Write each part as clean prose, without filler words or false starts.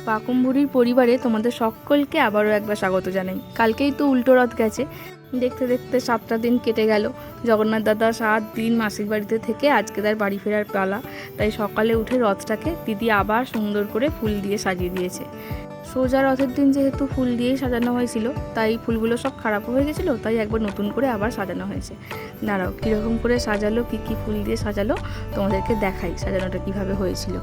পাকুমবুড়ির পরিবারে তোমাদের সকলকে আবারও একবার স্বাগত জানাই। কালকেই তো উল্টো রথ গেছে, দেখতে দেখতে 7টা দিন কেটে গেল। জগন্নাথ দাদা 7 দিন মাসির বাড়িতে থেকে আজকে তার বাড়ি ফেরার পালা। তাই সকালে উঠে রথটাকে দিদি আবার সুন্দর করে ফুল দিয়ে সাজিয়ে দিয়েছে। সোজা রথের দিন যেহেতু ফুল দিয়েই সাজানো হয়েছিল, তাই ফুলগুলো সব খারাপ হয়ে গেছিলো, তাই একবার নতুন করে আবার সাজানো হয়েছে। দাঁড়াও, কীরকম করে সাজালো, কী কী ফুল দিয়ে সাজালো তোমাদেরকে দেখাই সাজানোটা কীভাবে হয়েছিল।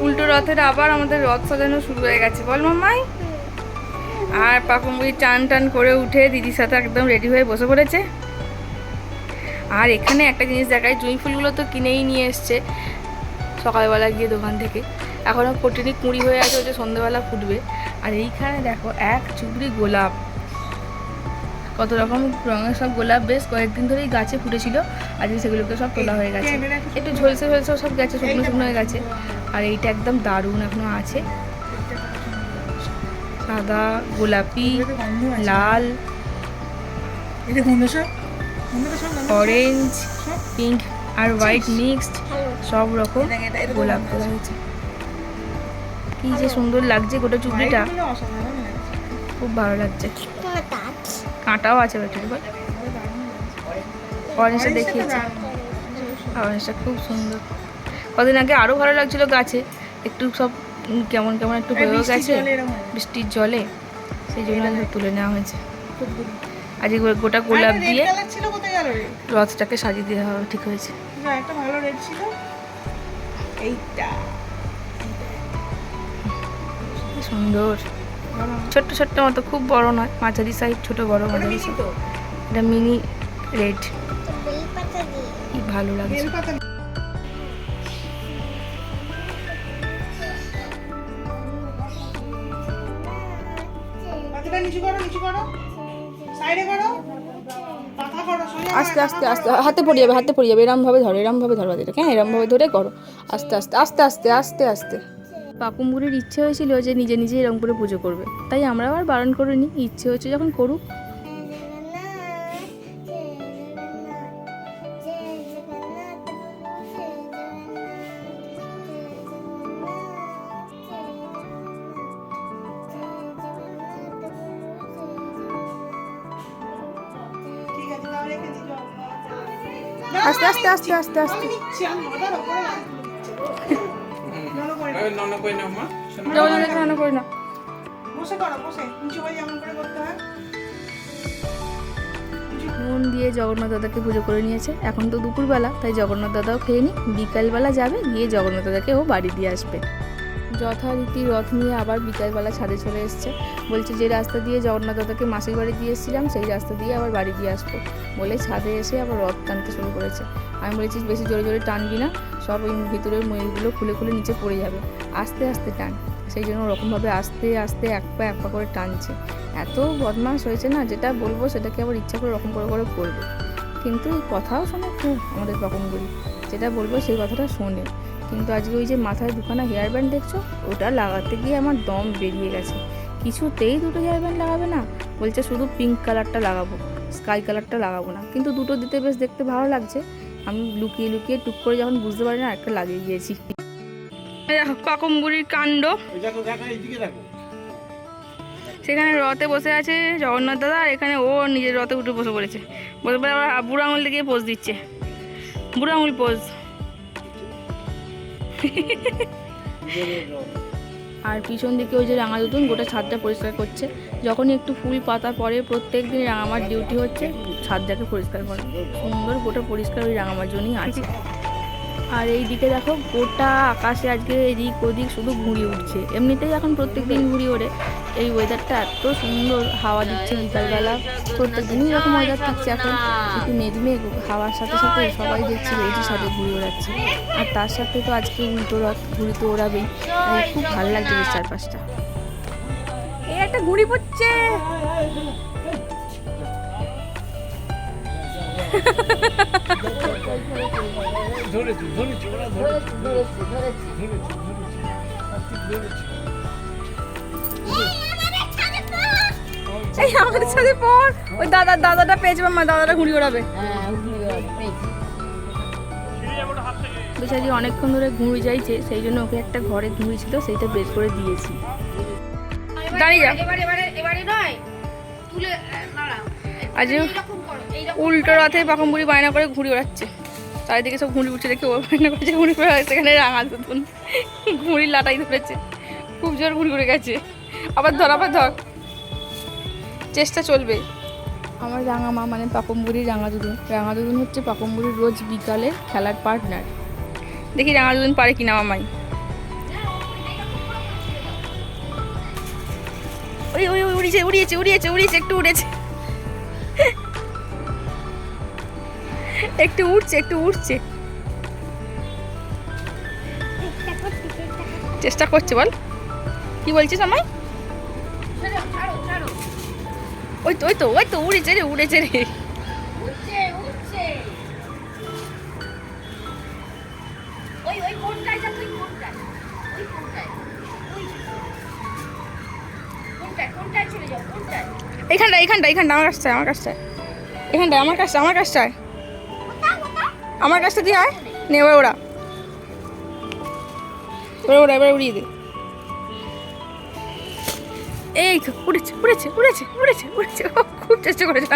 উল্টো রথের আবার আমাদের রথ সাজানো শুরু হয়ে গেছে, বল মাম্মাই। আর পাকুমবুড়ি টান টান করে উঠে দিদির সাথে একদম রেডি হয়ে বসে পড়েছে। আর এখানে একটা জিনিস দেখায়, জুঁই ফুলগুলো তো কিনেই নিয়ে এসছে সকালবেলা গিয়ে দোকান থেকে। এখনও কটিনি কুঁড়ি হয়ে আছে, ওই সন্ধ্যেবেলা ফুটবে। আর এইখানে দেখো এক চুবড়ি গোলাপ, কত রকম রঙের সব গোলাপ, বেশ কয়েকদিন ধরেই গাছে ফুটেছিল। আজকে সেগুলোকে সব তোলা হয়ে গেছে, একটু ঝলসে ঝলসেও সব গেছে, শুকনো শুকনো হয়ে গেছে। আর এইটা একদম দারুণ এখনো আছে, সাদা, গোলাপি, লাল, অরেঞ্জ, পিঙ্ক আর হোয়াইট মিক্সড সব রকম গোলাপ তোলা হয়েছে। কি যে সুন্দর লাগছে গোটা চুবড়িটা, খুব ভালো লাগছে। কাঁটাও আছে বেটার, অরেঞ্জটা দেখিয়েছে, অরেঞ্জটা খুব সুন্দর। কদিন আগে আরও ভালো লাগছিল গাছে, একটু সব কেমন কেমন একটু হয়েও গেছে বৃষ্টির জলে, সেই জন্য তুলে নেওয়া হয়েছে। আজকে গোটা গোলাপ দিয়ে রথটাকে সাজিয়ে দেওয়া হবে, ঠিক হয়েছে। সুন্দর, ছোট্ট ছোট্ট মতো, খুব বড় নয়, মাঝারি সাইজ, ছোট বড় মাঝারি সাইজ। এটা মিনি রেড, কি ভালো লাগছে। আস্তে আস্তে আস্তে হাতে পড়ে যাবে, হাতে পড়ে যাবে। এরম ভাবে ধরো, এরম ভাবে ধরো, এটা হ্যাঁ, এরম ভাবে ধরে করো। আস্তে আস্তে আস্তে আস্তে আস্তে আস্তে। পাকুমবুড়ির ইচ্ছে হয়েছিল যে নিজে নিজে এরম করে পুজো করবে, তাই আমরাও আর বারণ করিনি, ইচ্ছে হয়েছে যখন করুক। আস্তে আস্তে আস্তে আস্তে আস্তে মন দিয়ে জগন্নাথ দাদাকে পুজো করে নিয়েছে। এখন তো দুপুরবেলা, তাই জগন্নাথ দাদাও খেয়ে নি, বিকালবেলা যাবে, গিয়ে জগন্নাথ দাদাকে ও বাড়ি দিয়ে আসবে। যথারীতি রথ নিয়ে আবার বিকালবেলা ছাদে চলে এসছে। বলছে যে রাস্তা দিয়ে জগন্নাথ দাদাকে মাসির বাড়ি দিয়ে এসেছিলাম, সেই রাস্তা দিয়ে আবার বাড়ি দিয়ে আসবো বলে ছাদে এসে আবার রথ টানতে শুরু করেছে। আমি বলেছি বেশি জোরে জোরে টানবি না, সব ওই ভিতরের ময়ূরগুলো খুলে খুলে নিচে পড়ে যাবে, আস্তে আস্তে টান। সেই জন্য ওরকমভাবে আস্তে আস্তে এক পা করে টানছে। এত বদমাশ হয়েছে না, যেটা বলবো সেটাকে আবার ইচ্ছা করে ওরকম করে করে করবে। কিন্তু এই কথাও শোনে খুব আমাদের পাকুমবুড়ি, যেটা বলবো সেই কথাটা শোনে। কিন্তু আজকে ওই যে মাথায় দুখানা হেয়ার ব্যান্ড দেখছো, ওটা লাগাতে গিয়ে আমার দম বেরিয়ে গেছে। কিছুতেই দুটো হেয়ার ব্যান্ড লাগাবে না, বলছে শুধু পিঙ্ক কালারটা লাগাবো, স্কাই কালারটা লাগাবো না। কিন্তু দুটো দিতে বেশ দেখতে ভালো লাগছে। আমি লুকিয়ে লুকিয়ে টুক করে যখন বুঝতে পারি না, একটা লাগিয়ে গিয়েছি। পাকুমবুড়ির কাণ্ড। সেখানে রথে বসে আছে জগন্নাথ দাদা, আর এখানে ও নিজের রথে উঠে বসে পড়েছে। বসে পড়ে আবার বুড়ো আঙুল দিয়ে পোজ দিচ্ছে, বুড়ো আঙুল পোজ। আর পিছন দিকে ওই যে রাঙা দুতুন গোটা ছাদটা পরিষ্কার করছে। যখনই একটু ফুল পাতা পরে, প্রত্যেক দিন রাঙামার ডিউটি হচ্ছে ছাদটাকে পরিষ্কার করা। সুন্দর গোটা পরিষ্কার ওই রাঙামার জন্যই আছে। আর এই দিকে দেখো গোটা আকাশে আজকে এদিক ওদিক শুধু ঘুড়ি উঠছে। এমনিতেই এখন প্রত্যেক দিন ঘুড়ি ওড়ে। এই ওয়েদারটা এত সুন্দর, হাওয়া দিচ্ছে বিকালবেলা, প্রত্যেক দিনই এরকম ওয়েদার থাকছে। এখন একটু মেঘমেঘ, হাওয়ার সাথে সাথে সবাই দেখছি রোজই সাথে ঘুড়ি ওড়াচ্ছে। আর তার সাথে তো আজকে উল্টো রথ, ঘুড়ি তো ওড়াবেই। খুব ভালো লাগছে বেশ চারপাশটা। এই একটা ঘুড়ি পড়ছে। এই আমাদের সাথে পর ওই দাদাটা পেয়েছে, দাদাটা ঘুড়ি ওড়াবে। বেচারি অনেকক্ষণ ধরে ঘুড়ি যাইছে, সেই জন্য ওকে একটা ঘরে ঘুড়ি ছিল সেইটা বের করে দিয়েছি। দাঁড়িয়ে যা। আজ উল্টো রাতে পাকম বুড়ি বায়না করে ঘুড়ি ওড়াচ্ছে, চারিদিকে সব ঘুড়ি উঠছে দেখে ও বায়না করছে ঘুড়ি উড়ে, সেখানে রাঙা দুধুন ঘুড়ির লাটাই ধরেছে, খুব জোর ঘুড়ি উড়ে গেছে। আবার ধর, চেষ্টা চলবে। আমার রাঙা মা মানে পাকম বুড়ির রাঙা দুদুন হচ্ছে পাকম বুড়ির রোজ বিকালের খেলার পার্টনার। দেখি রাঙা দুদুন পারে কিনা মামাই। ওই উড়িয়েছে একটু উড়েছে, একটু উঠছে চেষ্টা করছে। বল কি বলছিস আমায়? ওই তো উড়েছে রে এইখানটা আমার কাছটা দিয়ে আয়। নে এবার ওরা এবার উড়িয়ে দে। এই তো উড়েছে খুব চেষ্টা করেছে।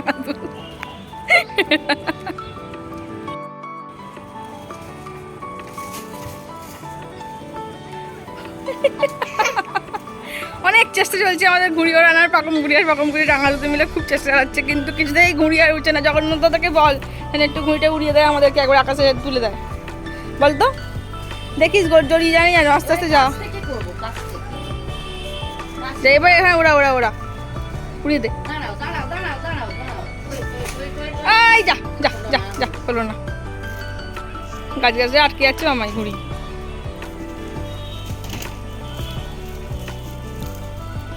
অনেক চেষ্টা চলছে আমাদের ঘুড়ি ওড়ানোর, পাকম ঘুড়ি রাঙা দুধ মিলে খুব চেষ্টা চালাচ্ছে, কিন্তু কিছুতেই ঘুড়ি আর উঠছে না। জগন্নাথ দাদাকে বল একটু ঘুড়িটা উড়িয়ে দেয় আমাদেরকে, একবার আকাশে তুলে দেয়। বলতো দেখিস জড়িয়ে জানি আর আস্তে আস্তে যা। এবার এখানে ওরা উড়িয়ে দে। এই যা হলো না, গাছে আটকে যাচ্ছে মামাই ঘুড়ি।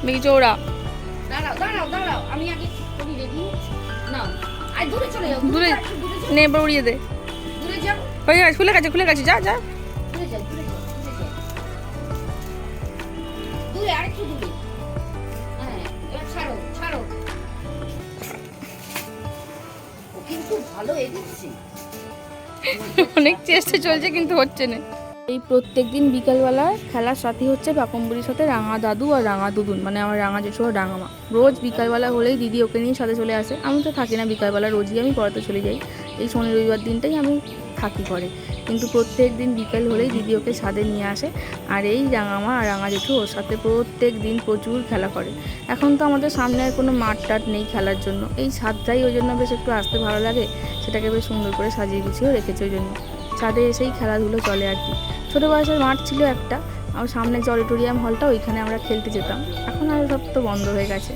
দেখি ওরা দূরে নে, এবার উড়িয়ে দে। খুলে গেছে যা অনেক চেষ্টা চলছে কিন্তু হচ্ছে না। এই প্রত্যেকদিন বিকালবেলা খেলার সাথী হচ্ছে পাকম বুড়ির সাথে রাঙা দাদু আর রাঙা দুদুন, মানে আমার রাঙা জেঠু আর রাঙা মা। রোজ বিকালবেলা হলেই দিদি ওকে নিয়ে সাথে চলে আসে। আমি তো থাকি না বিকালবেলা, রোজই আমি পড়াতে চলে যাই। এই শনি রবিবার দিনটাই আমি থাকি ঘরে, কিন্তু প্রত্যেক দিন বিকাল হলেই দিদি ওকে ছাদে নিয়ে আসে। আর এই রাঙা মা আর রাঙা জেঠু ওর সাথে প্রত্যেক দিন প্রচুর খেলা করে। এখন তো আমাদের সামনে আর কোনো মাঠ টাট নেই খেলার জন্য, এই ছাদটাই ওই জন্য বেশ একটু আসতে ভালো লাগে, সেটাকে বেশ সুন্দর করে সাজিয়ে গুছিয়েও রেখেছে। ওই জন্য ছাদে এসেই খেলাধুলো চলে আর কি। ছোটো বয়সের মাঠ ছিল একটা, আমার সামনে যে অডিটোরিয়াম হলটা, ওইখানে আমরা খেলতে যেতাম। এখন আর সব তো বন্ধ হয়ে গেছে।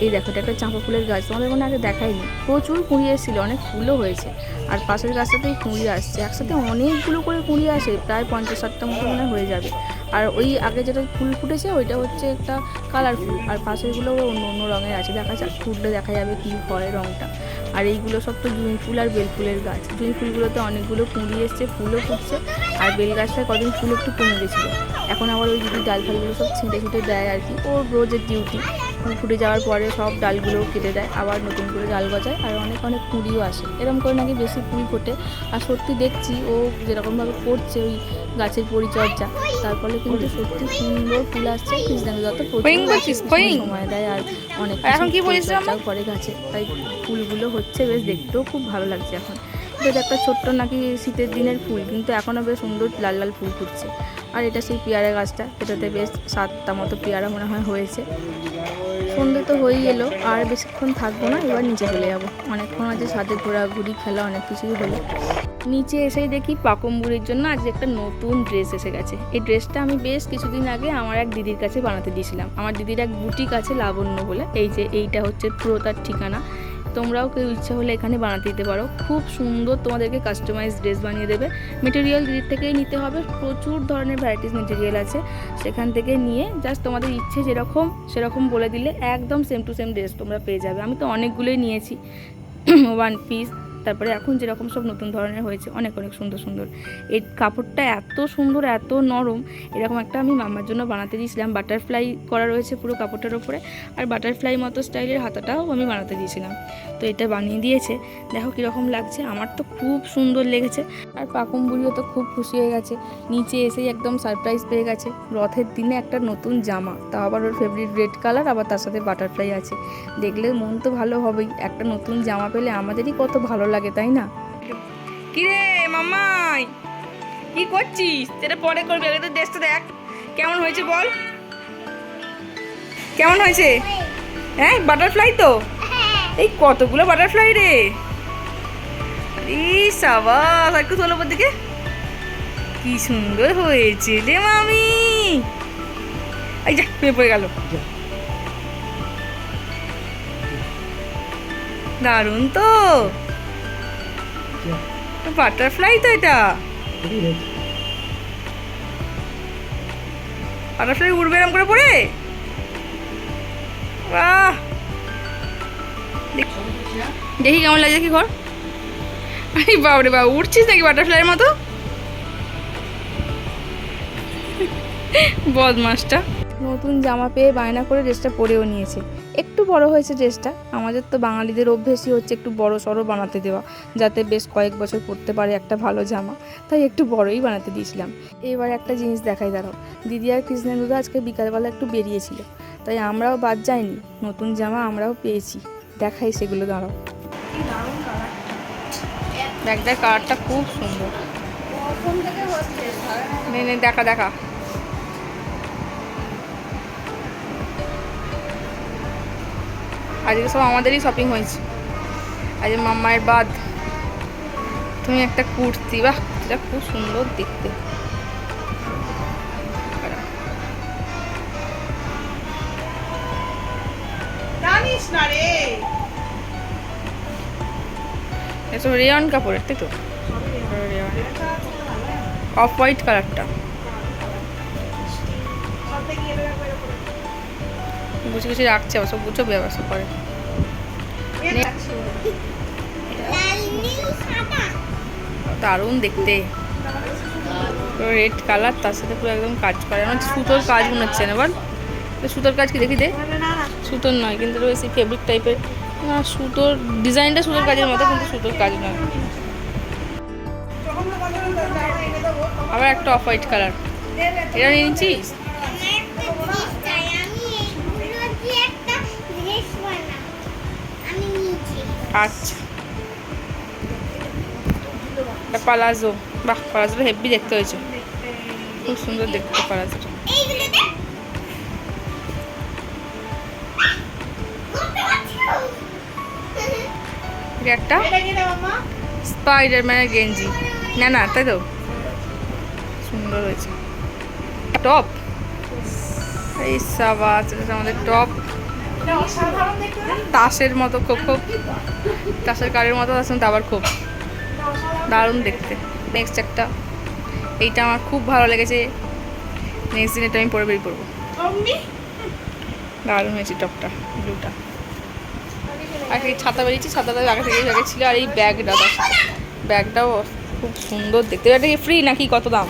এই দেখো, এটা একটা চাঁপা ফুলের গাছ, তোমাদের মনে আগে দেখাইনি। প্রচুর কুঁড়ি এসেছিলো, অনেক ফুলও হয়েছে। আর পাশের গাছটাতেই কুঁড়ি আসছে, একসাথে অনেকগুলো করে কুঁড়ি আসে, প্রায় 50-60টা মতো মনে হয়ে যাবে। আর ওই আগে যেটা ফুল ফুটেছে ওইটা হচ্ছে একটা কালারফুল, আর পাশেরগুলো অন্য রঙের আছে। দেখা যাক, ফুটলে দেখা যাবে কী হয় রঙটা। আর এইগুলো সব তো জুঁই ফুল আর বেল ফুলের গাছ। জুঁই ফুলগুলোতে অনেকগুলো কুঁড়ি এসছে, ফুলও ফুটছে। আর বেল গাছটায় কদিন ফুল একটু কমে গেছিলো, এখন আবার ওই যদি ডাল ফালগুলো সব ছেঁটে দেয় আর কি, ওর রোজের ডিউটি। ফুল ফুটে যাওয়ার পরে সব ডালগুলোও কেটে দেয়, আবার নতুন করে ডাল গজায়, আর অনেক কুঁড়িও আসে। এরকম করে নাকি বেশি ফুল ফোটে। আর সত্যি দেখছি ও যেরকমভাবে করছে ওই গাছের পরিচর্যা, তার ফলে কিন্তু সত্যি সুন্দর ফুল আসছে। কৃষ্ণাঙ্গ সময় দেয় আর অনেক পরিচর্যাও করে গাছে, তাই ফুলগুলো হচ্ছে বেশ দেখতেও খুব ভালো লাগছে। এখন এটা একটা ছোট্ট নাকি শীতের দিনের ফুল, কিন্তু এখনও বেশ সুন্দর লাল ফুল ফুটছে। আর এটা সেই পেয়ারা গাছটা, এটাতে বেশ 7টা মতো পেয়ারা মনে হয় হয়েছে। সন্ধ্যে তো হয়েই এলো, আর বেশিক্ষণ থাকবো না, এবার নিচে চলে যাবো। অনেকক্ষণ আছে ছাদে ঘোরাঘুরি, খেলা অনেক কিছুই হলো। নিচে এসেই দেখি পাকম বুড়ির জন্য আজ একটা নতুন ড্রেস এসে গেছে। এই ড্রেসটা আমি বেশ কিছুদিন আগে আমার এক দিদির কাছে বানাতে দিয়েছিলাম। আমার দিদির এক বুটিক আছে লাবণ্য বলে, এই যে এইটা হচ্ছে পুরো তার ঠিকানা। তোমরাও কেউ ইচ্ছা হলে এখানে বানাতে দিতে পারো, খুব সুন্দর তোমাদেরকে কাস্টমাইজ ড্রেস বানিয়ে দেবে। মেটেরিয়াল দিদির থেকেই নিতে হবে, প্রচুর ধরনের ভ্যারাইটিস মেটেরিয়াল আছে, সেখান থেকে নিয়ে জাস্ট তোমাদের ইচ্ছে সেরকম বলে দিলে একদম সেম টু সেম ড্রেস তোমরা পেয়ে যাবে। আমি তো অনেকগুলোই নিয়েছি, 1 পিস তারপরে এখন যেরকম সব নতুন ধরনের হয়েছে অনেক অনেক সুন্দর সুন্দর। এই কাপড়টা এত সুন্দর, এত নরম। এরকম একটা আমি মামার জন্য বানাতে দিয়েছিলাম, বাটারফ্লাই করা রয়েছে পুরো কাপড়টার ওপরে, আর বাটারফ্লাই মতো স্টাইলের হাতাটাও আমি বানাতে দিয়েছিলাম। তো এটা বানিয়ে দিয়েছে, দেখো কীরকম লাগছে। আমার তো খুব সুন্দর লেগেছে, আর পাকুম বুড়িও তো খুব খুশি হয়ে গেছে। নিচে এসেই একদম সারপ্রাইজ পেয়ে গেছে, রথের দিনে একটা নতুন জামা, তাও আবার ওর ফেভারিট রেড কালার, আবার তার সাথে বাটারফ্লাই আছে। দেখলে মন তো ভালো হবেই, একটা নতুন জামা পেলে আমাদেরই কত ভালো লাগে, তাই না? কিরে মামাই, কি করছিস? সেটা পরে করবি, আগে তো ড্রেসটা দেখ কেমন হয়েছে বল। কেমন হয়েছে? হ্যাঁ বাটারফ্লাই তো, এই কতগুলো বাটারফ্লাই রে। এই সাবাস, আর একটু তোলো ওপর দিকে। কি সুন্দর হয়েছে রে মামি। এই যা পেয়ে পড়ে গেল। দারুণ তো, বাটারফ্লাই তো এটা। বাটারফ্লাই উড়বে এরম করে পড়ে। বাহ, দেখি কেমন লাগে, কি কর। আরে বাবরে বাবা, উঠছিস নাকি বাটারফ্লাইয়ের মতো? বদমাসটা। নতুন জামা পেয়ে বায়না করে ড্রেসটা পরেও নিয়েছে। একটু বড় হয়েছে ড্রেসটা, আমাদের তো বাঙালিদের অভ্যেসই হচ্ছে একটু বড় সড়ো বানাতে দেওয়া, যাতে বেশ কয়েক বছর পরতে পারে একটা ভালো জামা, তাই একটু বড়ই বানাতে দিয়েছিলাম। এবার একটা জিনিস দেখাই দাঁড়াও, দিদি আর কৃষ্ণেন্দুদা আজকে বিকালবেলা একটু বেরিয়েছিল, তাই আমরাও বাদ যাইনি, নতুন জামা আমরাও পেয়েছি, দেখাই সেগুলো। দাঁড়াও, ব্যাগটার কালারটা খুব সুন্দর। নে দেখা দেখা। আজকে সব আমাদেরই শপিং হয়েছে, আজ মামায়ের বাদ। তুমি একটা কুর্তি, বাহ এটা খুব সুন্দর দেখতে। এসব রেয়ন কাপড়ের, তাই তো? অফ হোয়াইট কালারটা বুঝে কিছু রাখছে, অবশ্য বুঝো ব্যবস্থা করে। দারুণ দেখতে, রেড কালার, তার সাথে পুরো একদম কাজ করে, আমার সুতোর কাজ মনে হচ্ছে না। বল সুতোর কাজ কি দেখি দে। সুতোর নয় কিন্তু বেশি ফেব্রিক টাইপের, না সুতোর ডিজাইনটা সুতোর কাজের মতো, কিন্তু সুতোর কাজ নয়। আবার একটা অফ হোয়াইট কালার, এটা নিয়ে নিচ্ছিস? আচ্ছা, পালাজো, বাহ পালাজোটা হেভি দেখতে হয়েছে, খুব সুন্দর দেখতে পালাজোটা। একটা স্পাইডারম্যানের গেঞ্জি, না না তাই তো, সুন্দর হয়েছে। টপ, এই সাবাস, আমাদের টপ, তাসের মতো, খুব খুব তাসের কারের মতো, তার সঙ্গে আবার খুব দারুণ দেখতে। নেক্সট একটা, এইটা আমার খুব ভালো লেগেছে, নেক্সট দিন এটা আমি পরে বেরিয়ে পড়বো। দারুণ হয়েছে টপটা, ব্লুটা। আর এই ছাতা বেরিয়েছি, ছাতাটা আগে থেকেই ব্যাগে ছিল, আর এই ব্যাগটা, ব্যাগটাও খুব সুন্দর দেখতে। এটা কি ফ্রি নাকি কত দাম?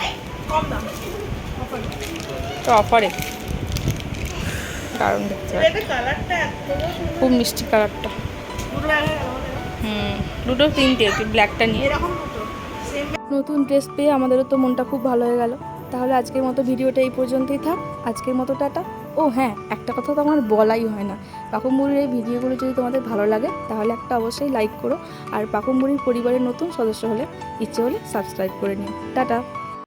তো অফারে, দারুণ দেখতে, খুব মিষ্টি কালারটা। দুটো তিনটে, ব্ল্যাকটা নিয়ে। নতুন ড্রেস পেয়ে আমাদেরও তো মনটা খুব ভালো হয়ে গেল। তাহলে আজকের মতো ভিডিওটা এই পর্যন্তই থাক, আজকের মতো টাটা। ও হ্যাঁ, একটা কথা তো আমার বলাই হয় না, পাকুমবুড়ির এই ভিডিওগুলো যদি তোমাদের ভালো লাগে তাহলে একটা অবশ্যই লাইক করো, আর পাকুমবুড়ির পরিবারের নতুন সদস্য হলে ইচ্ছে হলে সাবস্ক্রাইব করে নিও। টাটা।